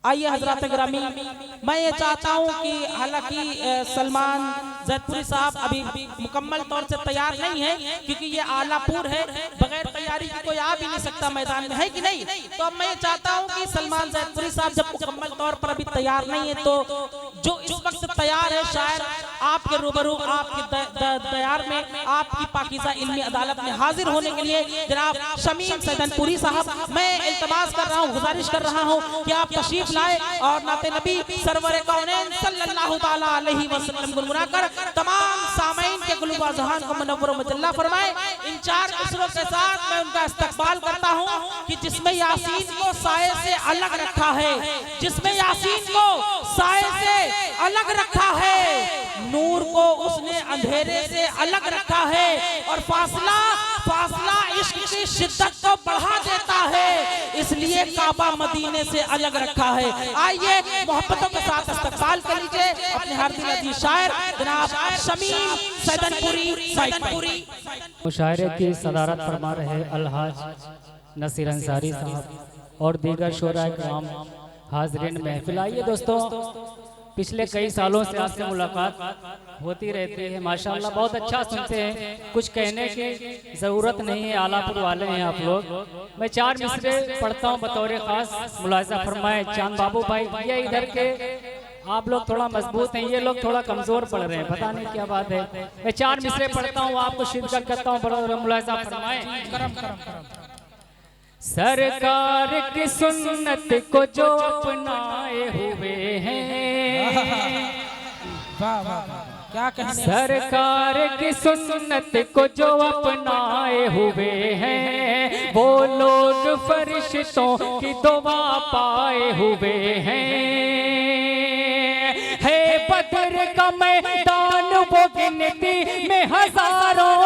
आइए हजरत ग्रामी, मैं ये चाहता हूँ कि हालांकि सलमान जैदपुरी साहब अभी मुकम्मल तौर से तैयार नहीं है, क्योंकि ये आलापुर है, बगैर तैयारी की कोई आ भी नहीं सकता मैदान में, है कि नहीं। तो अब मैं ये चाहता हूँ कि सलमान जैदपुरी साहब जब मुकम्मल तौर पर अभी तैयार नहीं है, तो जो इस वक्त तैयार है शायर आपके रूबरू, आपके दयार में, आपकी पाकीज़ा इल्मी अदालत में हाजिर होने के लिए जनाब शमीम सैदनपुरी साहब, मैं इल्तमास कर रहा हूँ, गुजारिश कर रहा हूँ कि आप तशरीफ लाए और नाते नबी सरवर कौनैन सल्लल्लाहु ताला अलैहि वसल्लम गुनगुनाकर तमाम सामईन के क़ुलूब व ज़हान को मुनव्वर व मुजल्ला फरमाए। इन चार असरों के साथ मैं उनका इस्तकबाल करता हूँ कि जिसमें यासीन को साए से अलग रखा है, जिसमें यासीन को साए से अलग रखा है, नूर को उसने अंधेरे से अलग रखा है, और फासला इश्क की शिद्दत को बढ़ा देता है, इसलिए काबा मदीने से अलग रखा है। आइए मोहब्बतों के साथ इस्तकबाल कर लीजिए अपने हर दिल अजीज शायर जनाब शमीम सैदनपुरी। मुशायरे की सदारत फरमा रहे अलहाज नसीर अंसारी साहब और दीगर शोरा कराम हाजरीन महफिल। आइए दोस्तों, पिछले कई सालों से आपसे मुलाकात होती रहती है, माशाअल्लाह बहुत अच्छा सुनते हैं, कुछ कहने की ज़रूरत नहीं है, आलापुर वाले हैं आप लोग। मैं चार मिसरे पढ़ता हूँ बतौर ख़ास, मुलाहिज़ा फरमाए चांद बाबू भाई, ये इधर के आप लोग थोड़ा मजबूत हैं, ये लोग थोड़ा कमज़ोर पढ़ रहे हैं, पता नहीं क्या बात है। मैं चार मिसरे पढ़ता हूँ, आपको शिरकत करता हूँ, बड़ा मुलाहिज़ा फरमाए। सरकार की सुन्नत को जो अपनाए हुए हैं, क्या कहने, सरकार की सुन्नत को जो अपनाए हुए हैं, वो लोग फरिश्तों की दुआ पाए हुए हैं। है बदर का मैदान वो गिनती में हजारों,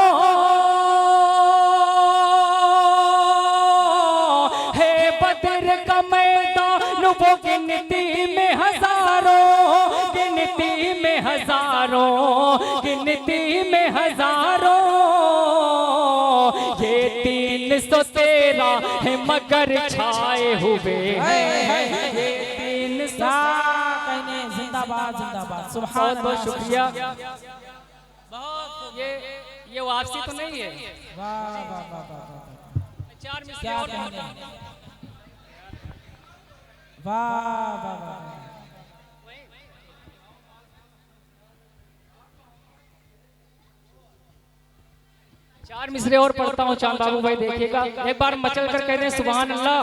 वो गिनती में हजारों, गिनती में हजारों, गिनती में हजारों, ये 313 है मगर छाए हुए हैं, ये 300 जिंदाबाद जिंदाबाद, सुभान बहुत बहुत शुक्रिया। बहुत ये वापसी तो नहीं है, वाह वाह वाह, चार मिसरे क्या और कहने, वाह वाह वाह। चार मिसरे और पढ़ता हूँ चांद बाबू भाई, देखिएगा एक बार मचल कर कह दें सुभान अल्लाह।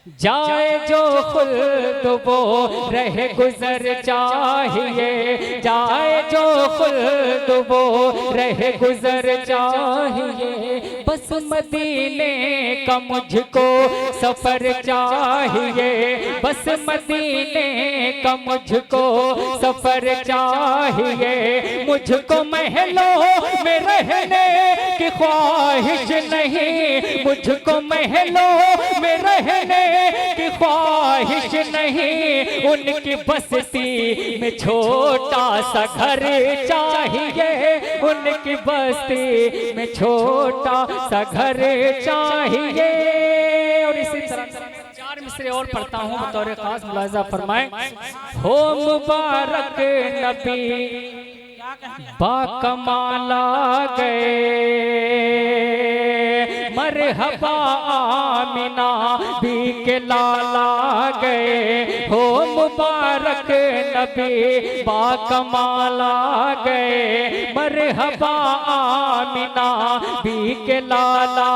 जाए जो खुल्द वो रहे गुजर चाहिए, जाए जो खुल्द वो रहे गुजर चाहिए, बस मदीने का मुझको सफर चाहिए, बस मदीने का मुझको सफर चाहिए, मुझको महलों में रहने की ख्वाहिश नहीं, मुझको महलों में रहने की ख्वाहिश नहीं, उनकी बस्ती में छोटा सा घर चाहिए, उनकी बस्ती में छोटा सा घर चाहिए। और इसी तरह चार मिसरे और पढ़ता हूँ बतौर खास, मुलाहिज़ा फरमाए। हो मुबारक नबी बाकमाला गए, मरहबा आमिना भी के लाला गए, हो मुबारक नबी बाकमाला गए, मरहबा आमिना भी के लाला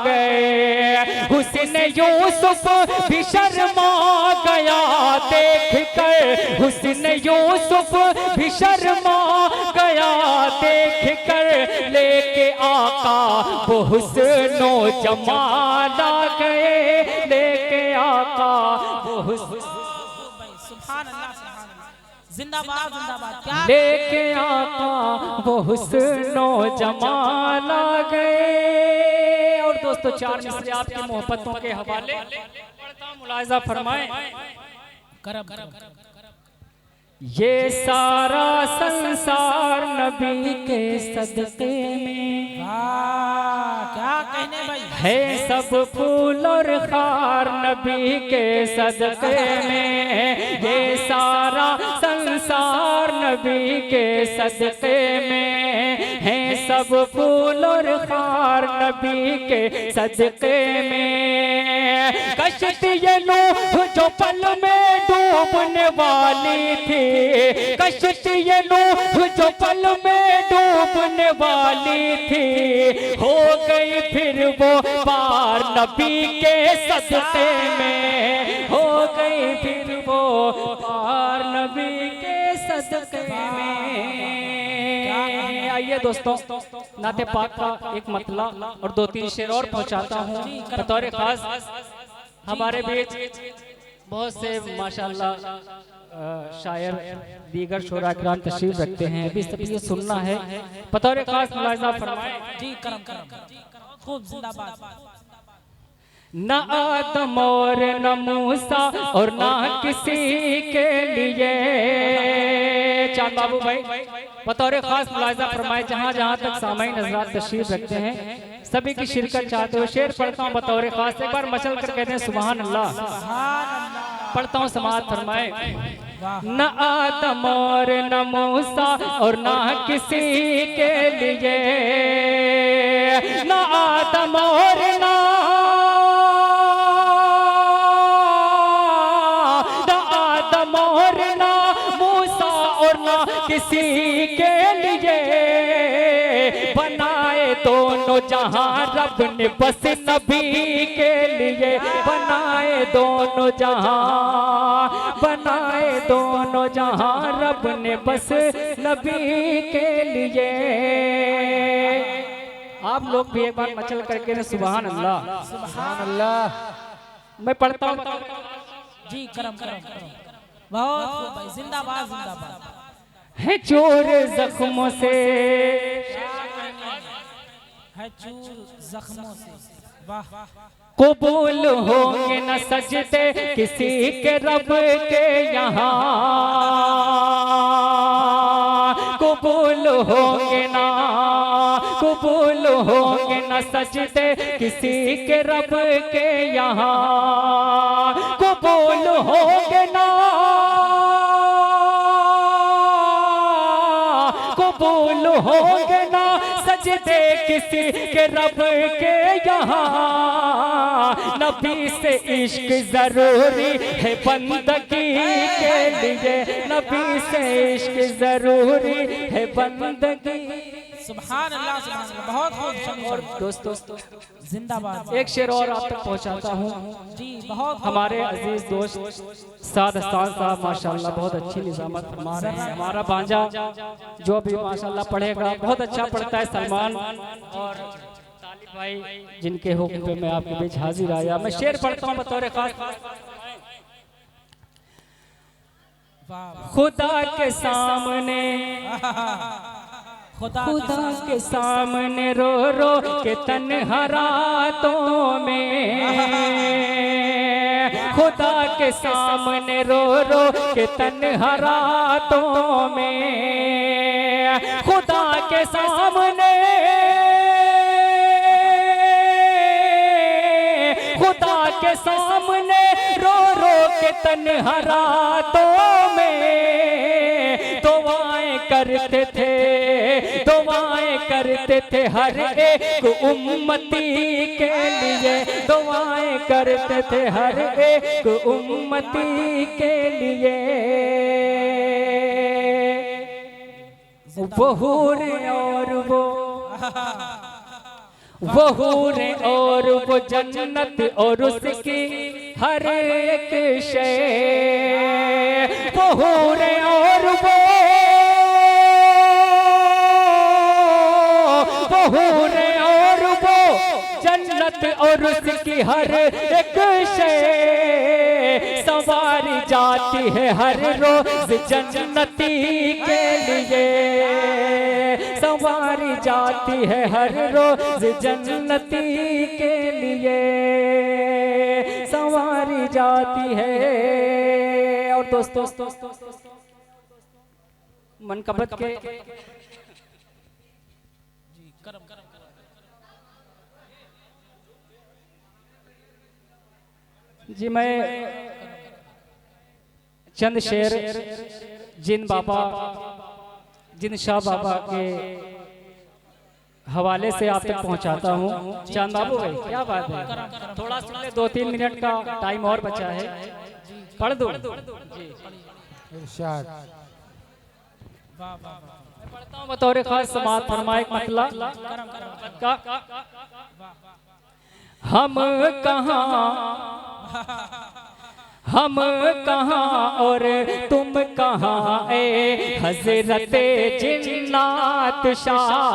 गए, हुस्न यूसुफ भी शर्मा गया देख कर, हुस्न यूसुफ भी शर्मा गया देख कर, लेके आका वो हुस्नो जमाला गए, लेके आका वो हुस्नो, सुभान अल्लाह सुभान अल्लाह, जिंदाबाद जिंदाबाद, क्या लेके आका वो हुस्नो जमाला गए। और दोस्तों चार मिसरे आपकी मोहब्बतों के हवाले पढ़ता, मुलाहिज़ा फरमाएं। ये सारा संसार नबी के सदके में, क्या कहने भाई, है सब फूल और खार नबी के सदके में। ये सारा संसार नबी के सदके में, है सब फूल और खार नबी के सदके में। कश्ती ये नूह जो पल में डूबने वाली थी, कश्ती ये नूह जो पल में डूबने वाली थी, हो गई फिर वो पार नबी के सदके में, हो गई फिर वो पार नबी के सदके में। आइए दोस्तों, नाते पाक का एक मतला और 2-3 शेर और पहुंचाता हूँ बतौर खास। हमारे बीच बहुत से माशाल्लाह शायर दीगर शोरा किराम तशरीफ रखते हैं, अभी सभी ये सुनना है, बतौर खास मुलाहिजा फरमाएं। जी करम करम, खूब जिंदाबाद। न आदम और न मूसा और ना किसी के लिए, चांद बाबू भाई बतौर खास मुलाहिजा फरमाए, जहाँ जहाँ तक सामईन हज़रात तशरीफ रखते हैं सभी की शिरकत चाहते हो। शेर पढ़ता हूँ बतौर खास, एक बार मचल कर कहते हैं सुभान अल्लाह। पढ़ता हूँ समाअत फरमाए। न आदम और न मूसा और ना किसी के लिए, न आदम और ना आदम और ना मूसा और ना किसी के लिए, बनाए दोनों जहां रब ने बस नबी के लिए, बनाए दोनों जहां, बनाए दोनों जहां रब ने बस नबी के लिए। आप लोग भी एक बार मचल करके सुभान अल्लाह सुभान अल्लाह। मैं पढ़ता हूँ जी करम करम, बहुत भाई, जिंदाबाद जिंदाबाद। है चोर जख्मों से, है चूर जख्मों से, वाह। कबूल होंगे न सजदे किसी के रब के यहाँ, कबूल होंगे ना, कबूल होंगे न सजदे किसी के रब के यहाँ, कबूल होंगे ना, कबूल होंगे ना सजदे किसी के रब के यहाँ। नबी से इश्क जरूरी है बंदगी के लिए, नबी से इश्क जरूरी है बंदगी। सुभान अल्लाह सुभान अल्लाह, बहुत खूब। और दोस्तों जिंदाबाद। एक शेर और आप तक पहुंचाता हूँ जी, बहुत हमारे अजीज दोस्त सादस्तान साहब माशाल्लाह बहुत अच्छी निजामत फरमा रहे हैं। हमारा भांजा जो भी माशाल्लाह पढ़ेगा बहुत अच्छा पढ़ता है, सलमान और तालिब भाई जिनके हुक्म पे मैं आपके बीच हाजिर आया। मैं शेर पढ़ता हूँ बतौर खास। खुदा के सामने, खुदा के सामने रो रो के तन्हा रातों में, खुदा के सामने रो रो के तन्हा रातों में, खुदा के सामने, खुदा के सामने रो रो के तन्हा रातों में दुआएं करते थे, दुआएं करते थे हर एक उम्मती के लिए, दुआएं करते थे हर एक उम्मती के लिए। वो हूर और वो हूर और वो जन्नत और उसकी हर एक शय, वो हूर और वो हूर और वो जन्नत और उसकी हर एक शय संवारी जाती है हर रोज जन्नती के लिए, संवारी जाती है हर रोज जन्नती के लिए, संवारी जाती है। और दोस्तों मनकबत के जी मैं चंद शेर जिन शाह बाबा के हवाले से आप तक पहुंचाता हूं। चांद बाबू भाई क्या बात है, थोड़ा सुन ले, 2-3 मिनट का टाइम और बचा है, पढ़ दो जी। इरशाद मैं पढ़ता हूं बतौर खास समाअत फरमाए मतलब का। हम कहाँ और तुम कहाँ ए हजरत जिन्नात शाह।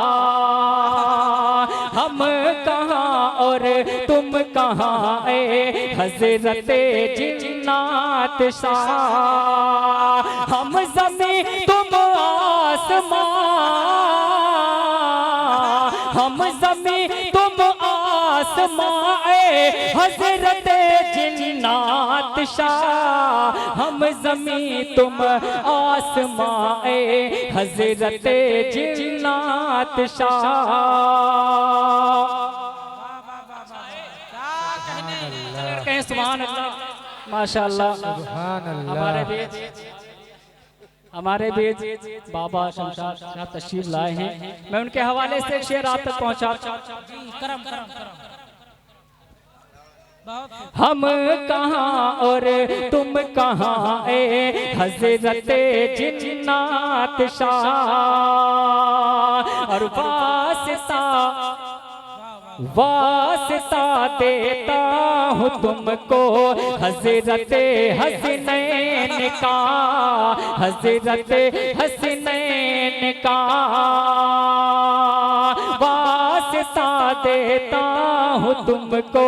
हम कहाँ और तुम कहाँ ए हजरत जिन्नात शाह। हम ज़मीं तुम आसमां, हम ज़मीं तुम आसमां ए हजरत जिन्नात शाह। हम ज़मीं तुम आसमां ए हजरत जिन्नात शाह। कहें सुभान अल्लाह, माशाअल्लाह। हमारे बीच बाबा शमशाद शाह तशरीफ लाए हैं, मैं उनके हवाले से एक शेर आप तक पहुंचा। हम कहाँ और तुम कहाँ ए हजरत जिन्नात शाह। और वास्ता देता हूँ तुमको हजरत हसनैन का, हजरत हसनैन का। वास्ता देता हूँ तुमको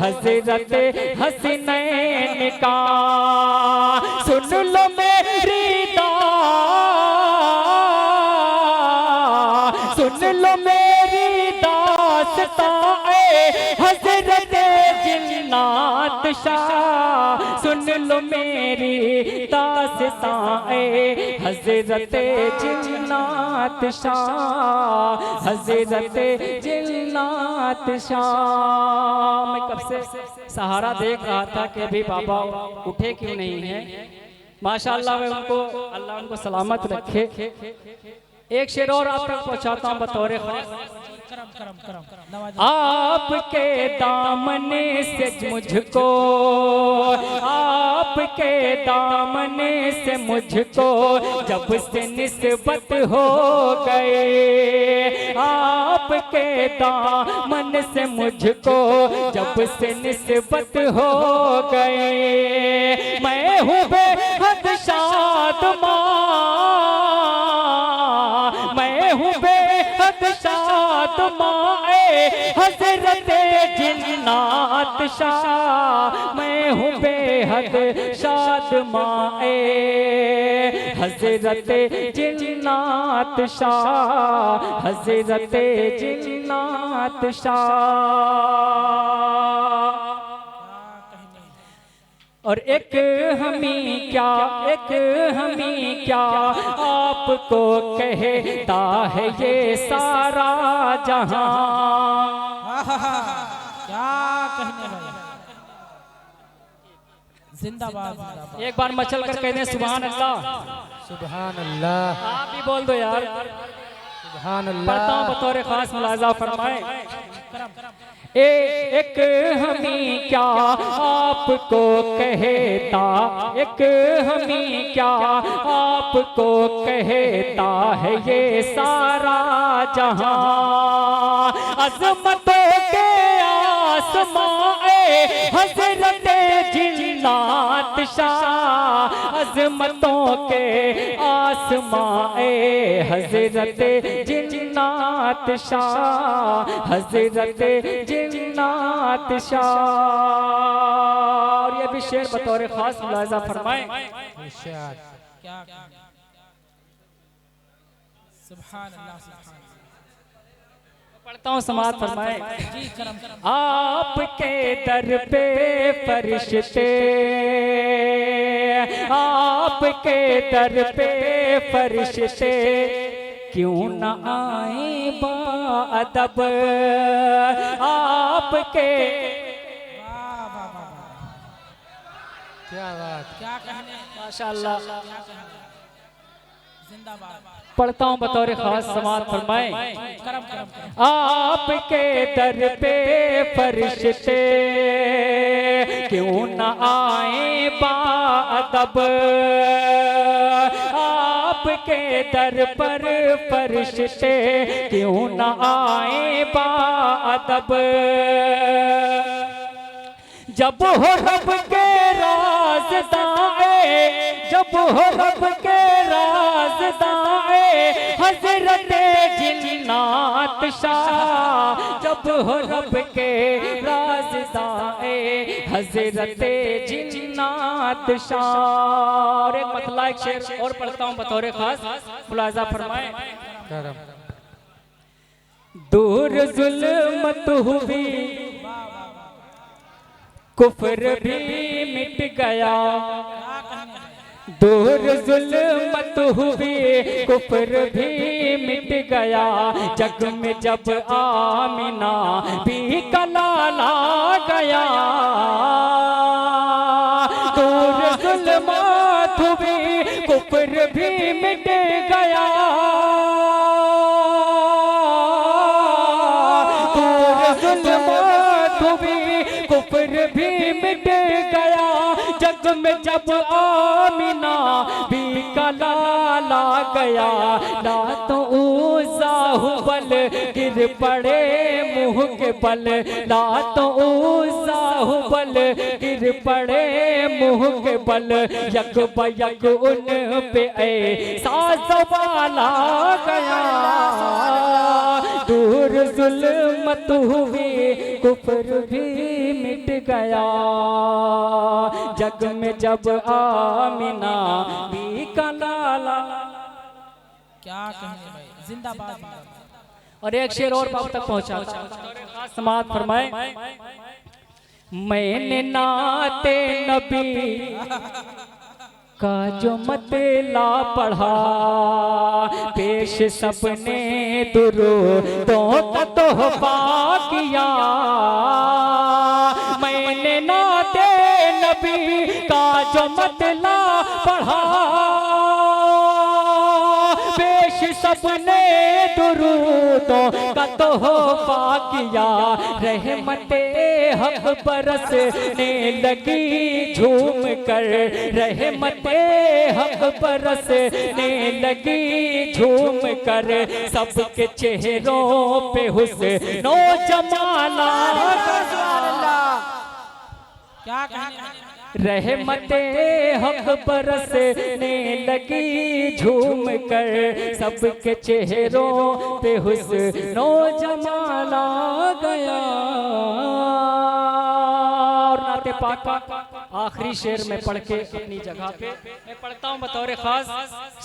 हजरत हसनैन का। सुन लो मेरी सुन लो मेरी दास्तां ए हजरत जिन्नात शाह। सुन लो मेरी दास्तां ए हजरत जिन्नात शाह, हजरत जिन्नात शाह। मैं कब से सहारा देख रहा था कि अभी बाबा उठे क्यों नहीं है। माशाअल्लाह मैं उनको, अल्लाह उनको सलामत रखे। एक शेर और आप तक पहुंचाता हूं बतौर आपके दामन से मुझको, आपके दामन से मुझको जब से निस्बत हो गए। आपके दामन से मुझको जब से निस्बत हो गए। मैं हूँ बेहद शादमां, मैं हूँ बेहद शादमां ए हजरत जिन्नात शाह। मैं हूँ बेहद शादमां ए हजरत जिन्नात शाह, हजरत जिन्नात शाह। और एक हमी क्या, एक हमी क्या आपको कहता है ये सारा जहां। क्या कहने भाई, जिंदाबाद। एक बार मचल कर कहने सुभान अल्लाह, सुभान अल्लाह। आप भी बोल दो यार, सुभान अल्लाह। पढ़ता हूं बतौर खास मुलाजा फरमाए। एक हमी क्या आपको कहता, एक हमी क्या आपको कहता है ये सारा जहां। अज़मतों के आसमां ए हजरत जिन्नात शाह। अज़मतों के आसमां ए हजरत जिन्नात शाह, हजरत जिन्नात शाह। और ये भी शेर बतौर खास मुलाजा फरमाएं। क्या सुभान अल्लाह। पढ़ता हूँ समाअत फरमाए। आपके दर पे फरिश्ते आपके दर पे फरिश्ते क्यों न आए बाअदब, आपके क्या बात, क्या कहने, माशाअल्लाह। जिंदाबाद। पढ़ता हूँ बतौर खास समात फरमाए। करम करम करम। आपके दर पे फरिश्ते क्यों न आए बाअदब, आपके दर पर फरिश्ते क्यों न आए बाअदब। जब हो रब के राज़दाए, जब हो रब के राज़दाए हज़रत जिन्नात शाह, जब हो रब के राज़दाए हज़रत जिन्नात शाह। और एक मतला एक शेर और पढ़ता हूँ बतौर खास, मुलाज़ा फरमाए। करम। दूर ज़ुल्मत हुई कुफ्र भी मिट गया, दूर ज़ुल्मत हुई कुफ्र भी मिट गया, जग में जब आमिना भी कलाला गया। दूर ज़ुल्मत हुई कुफ्र भी मिट गया, दूर ज़ुल्मत हुई कुफ्र भी मिट गया, जग में जब आमिना भी कलाला गया। ना तो ऊज़ा हुबल गिर पड़े मुँह के बल, ना तो ऊज़ा हुबल गिर पड़े मुँह के बल, यक बयक उन पे ऐसा ज़वाला गया। दूर ज़ुल्मत हुई कुफ्र भी मिट गया, जग में जब आमिना भी कलाला। क्या कहने भाई, जिंदाबाद जिंदाबाद। और एक शेर और बाप तक पहुंचा, समात फरमाए। मैंने नाते नबी का जो मतला पढ़ा, पेश सबने दुरूदों का तोहफा किया। मैंने नाते नबी का जो मतला पढ़ा, पेश सबने दुरूदों का तोहफा किया। रहमते हक बरसने लगी झूम कर, रहमते हक बरसने लगी झूम कर, सबके चेहरों पे हुस्नो जमाला। क्या कहने, रहमते हक बरसने लगी झूम कर, सबके चेहरों पे हुस्नो जमाला गया। और नाते पाक आखिरी शेर में पढ़ के अपनी जगह पे मैं पढ़ता हूँ बतौर खास,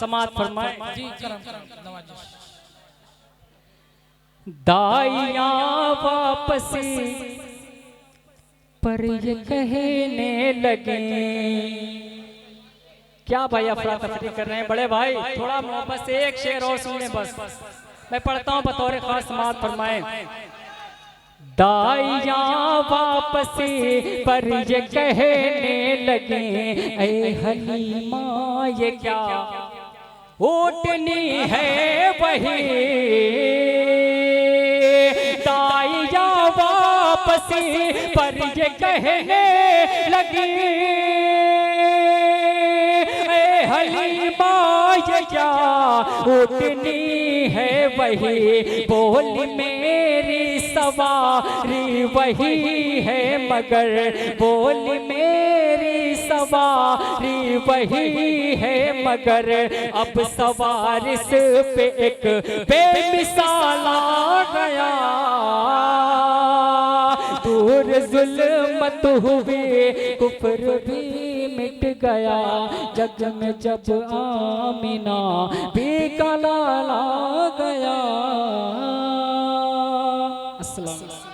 समात फरमाए। जी करम करम नवाजिश। दाइयाँ वापसी पर ये कहने लगे, क्या भाई अफरा तफरी कर रहे हैं बड़े भाई, थोड़ा मोहब्बत से एक शेर और सुन लें बस। मैं पढ़ता हूँ बतौर खास, समात फरमाएं। दाइयाँ वापसी पर ये कहने लगे, ऐ हलीमा ये क्या ऊँटनी है वही। दाइयाँ वापसी पर ये कहने लगी, ऐ हलीमा ये क्या ऊँटनी है वही। बोली मेरी सवारी वही है मगर, बोली मेरी सवारी वही है मगर, अब सवार इस पे एक बेमिसाल आ गया। दूर जुल्मत हुई कुफ्र भी मिट गया, जग में जब आमिना भी कलाला गया। अस्सलाम।